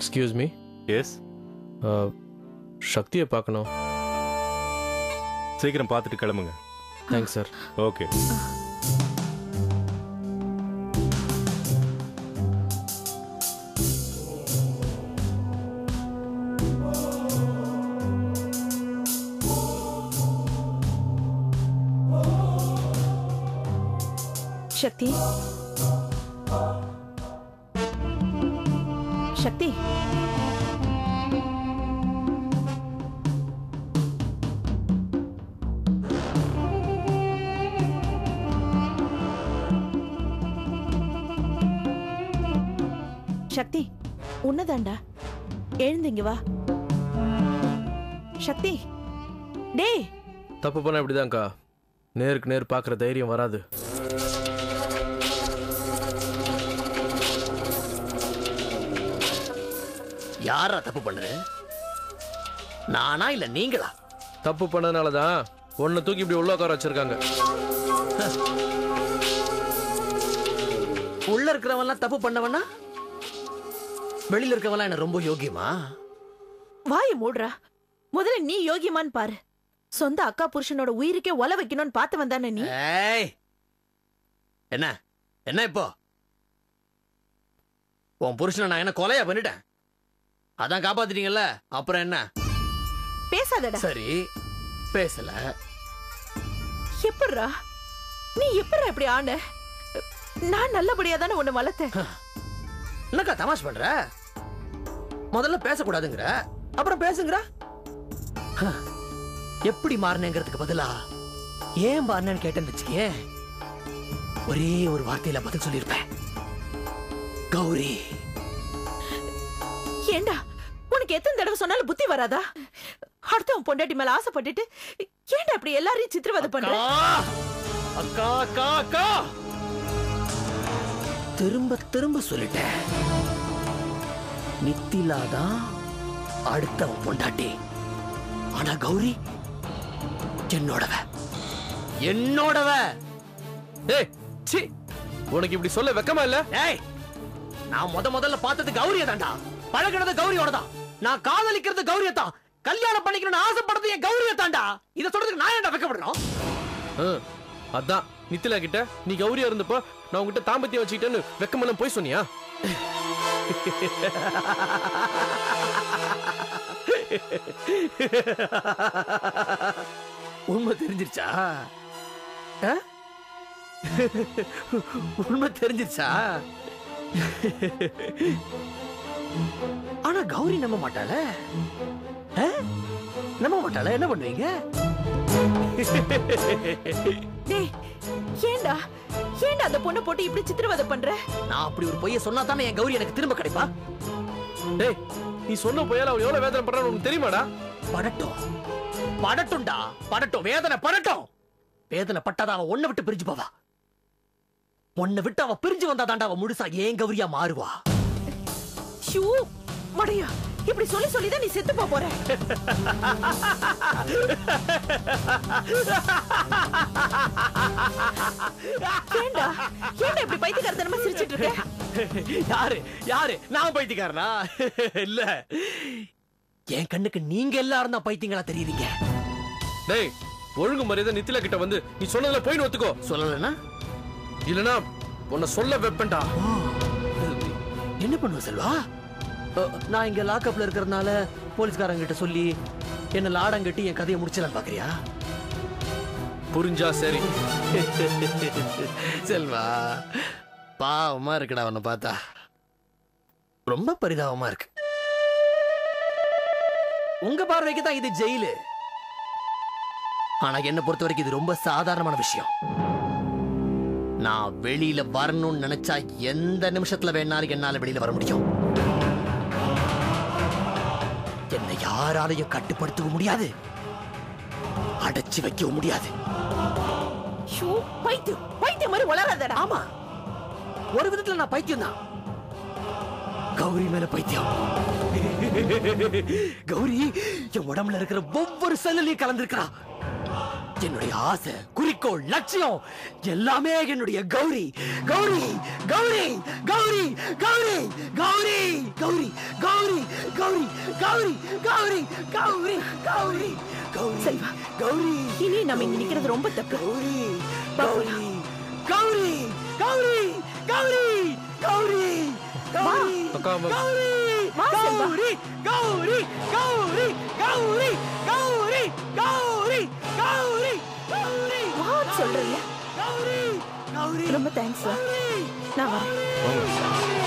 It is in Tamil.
Excuse me. எஸ். சக்தியை பார்க்கணும். சீக்கிரம் பார்த்துட்டு கிளம்புங்க. Thanks sir. ஓகே. சக்தி, சக்தி, சக்தி, உன்னதாண்டா, எழுந்திங்க வா. சக்தி, டேய். தப்பு பண்ண இப்படிதான்க்கா, நேருக்கு நேர் பார்க்குற தைரியம் வராது. யாரா தப்பு பண்ணுது? நானா இல்ல நீங்களா? தப்பு பண்ணதுனால தான் ஒன்னு தூக்கி இப்படி உள்ள உட்கார வச்சிருக்காங்க. உள்ள இருக்கிறவன்லாம் தப்பு பண்ணவனா? வெளியில இருக்கவன்லாம் என்ன ரொம்ப யோகியமா? வாயை மூடுறா. முதல்ல நீ யோகியமான்னு பாரு. சொந்த அக்கா புருஷனோட உயிருக்கே ஒல வைக்கணும்னு பார்த்து வந்தானே நீ. என்ன என்ன இப்போ? உன் புருஷனை நான் என்ன கொலையா பண்ணிட்டேன்? அதான் காப்பாத்திட்டீங்கல்ல, அப்புறம் என்ன? பேசாதடா. சரி, பேசல. எப்படிரா நீ எப்படிரா இப்படி ஆன? நான் நல்லபடியா தானே உன்னை வளர்த்தேன். என்னக்கா தமாஷ் பண்ற? முதல்ல பேசக்கூடாதுங்கிற, அப்புறம் பேசுங்கிற. எப்படி மாறினேங்கிறதுக்கு பதிலா ஏன் மாறினேன்னு கேட்டேன்னு வச்சுக்கே, ஒரே ஒரு வார்த்தையில பதில் சொல்லியிருப்பேன். கௌரி. ஏண்டா உனக்கு எத்தனை தடவை சொன்னாலும் புத்தி வராதா? அடுத்தவன் பொண்டாட்டி மேல ஆசைப்பட்டுட்டு ஏண்டா அப்படி எல்லாரையும் சித்திரவதை பண்ற? அக்கா அக்கா அக்கா, திரும்ப திரும்ப சொல்லிட்டேன், நித்திலா தான் அடுத்தவன் பொண்டாட்டி. ஆனா கௌரி என்னோடவ, என்னோடவ. ஏய் சீ, உனக்கு இப்படி சொல்ல வெக்கமா இல்ல? ஏய், நான் முதல்ல பார்த்தது கௌரிய தான்டா, பழகினது கௌரியோட தான், நான் காதலிக்கிறது கௌரிய தான், கல்யாணம் பண்ணிக்கணும்னு ஆசைப்படுறது என் கௌரிய தான்டா. இத சொல்றதுக்கு நான் ஏன்டா வெக்கப்படணும்? அதான் நித்திலா கிட்ட நீ கௌரியா இருந்தப்போ நான் உங்ககிட்ட தாம்பத்தியம் வச்சுக்கிட்டேன்னு வெக்கமெல்லாம் போய் சொன்னியா? உண்மை தெரிஞ்சிருச்சா? உண்மை தெரிஞ்சிருச்சா? ஆனா கௌரி நம்ப மாட்டாள. நம்ப மாட்டாள. என்ன பண்ணுவீங்க? ஏண்டா ஏண்டா அந்த பொண்ணை போட்டு இப்படி சித்திரவதை பண்ற? நான் அப்படி ஒரு பொய்ய சொன்னா தானே என் கௌரி எனக்கு திரும்ப கிடைப்பா? டேய், நீ சொன்ன பொய்யால அவள் எவ்வளவு வேதனை பண்றான்னு உனக்கு தெரியுமாடா? படட்டும், படட்டும்டா, படட்டும், வேதனை படட்டும். வேதனை பட்டாதான் அவன் ஒன்ன விட்டு பிரிஞ்சு போவா. ஒன்ன விட்டு அவ பிரிஞ்சு வந்தா தாண்டா அவ முழுசா ஏன் கௌரியா மாறுவா. ஷூ மடையா, இப்படி சொல்லி சொல்லிதான் நீ செத்து போற. ஏண்டா ஏண்டா இப்படி பைத்தியக்காரத்தனமா சிரிச்சிட்டு இருக்க? யாரு யாரு நான் பைத்தியக்காரனா? இல்ல, என் கண்ணுக்கு நீங்க எல்லாரும் தான் பைத்தியங்களா தெரியுறீங்க. டேய், ஒழுங்கு மரியாதை நித்திலா கிட்ட வந்து நீ சொன்னதுல போய் ஒத்துக்கோ. சொல்லலனா இல்லனா உன்னை சொல்ல வெப்பண்டா. என்ன பண்ணுவ செல்வா? நான் இங்க லாக்அப்ல இருக்கிறதுனால போலீஸ்காரங்க கிட்ட சொல்லி என்ன லாடம் கட்டி என் கதையை முடிச்சலாம் பாக்குறியா? புரிஞ்சா சரி. செல்வா, பாவமா இருக்குடா உன்னை பார்த்தா, ரொம்ப பரிதாபமா இருக்கு. உங்க பார்வைக்கு தான் இது ஜெயிலு, ஆனா என்ன பொறுத்த வரைக்கும் இது ரொம்ப சாதாரணமான விஷயம். நான் வெளியில வரணும்னு நினைச்சா எந்த நிமிஷத்துல வேணாலும் என்னால வெளியில வர முடியும். என்னை யாராலையும் கட்டுப்படுத்தவும் முடியாது, அடைச்சு வைக்கவும் முடியாது. பைத்தியம் பைத்தியம் மாதிரி வளராதடா. ஆமா, ஒரு விதத்துல நான் பைத்தியம் தான். கௌரி மேல பைத்தியம். கௌரி என் உடம்புல இருக்கிற ஒவ்வொரு செல்லையும் கலந்திருக்கிறா. என்னுடைய ஆசை, குறிக்கோள், லட்சியம் எல்லாமே என்னுடைய கௌரி கௌரி கௌரி கௌரி கௌரி கௌரி கௌரி கௌரி கௌரி கௌரி கௌரி கௌரி கௌரி கௌரி செல்வா, கௌரி இனி நம்ம இங்க நிக்கிறது ரொம்ப தப்பு. கௌரி கௌரி கௌரி கௌரி கௌரி கௌரி கௌரி அக்கா, கௌரி வா செல்வா. கௌரி கௌரி கௌரி கௌரி கௌரி கௌரி கௌரி கௌரி வான்னு சொல்றேன்ல. கௌரி கௌரி ரொம்ப தேங்க்ஸ். கௌரி நான் வரேன். வாங்க.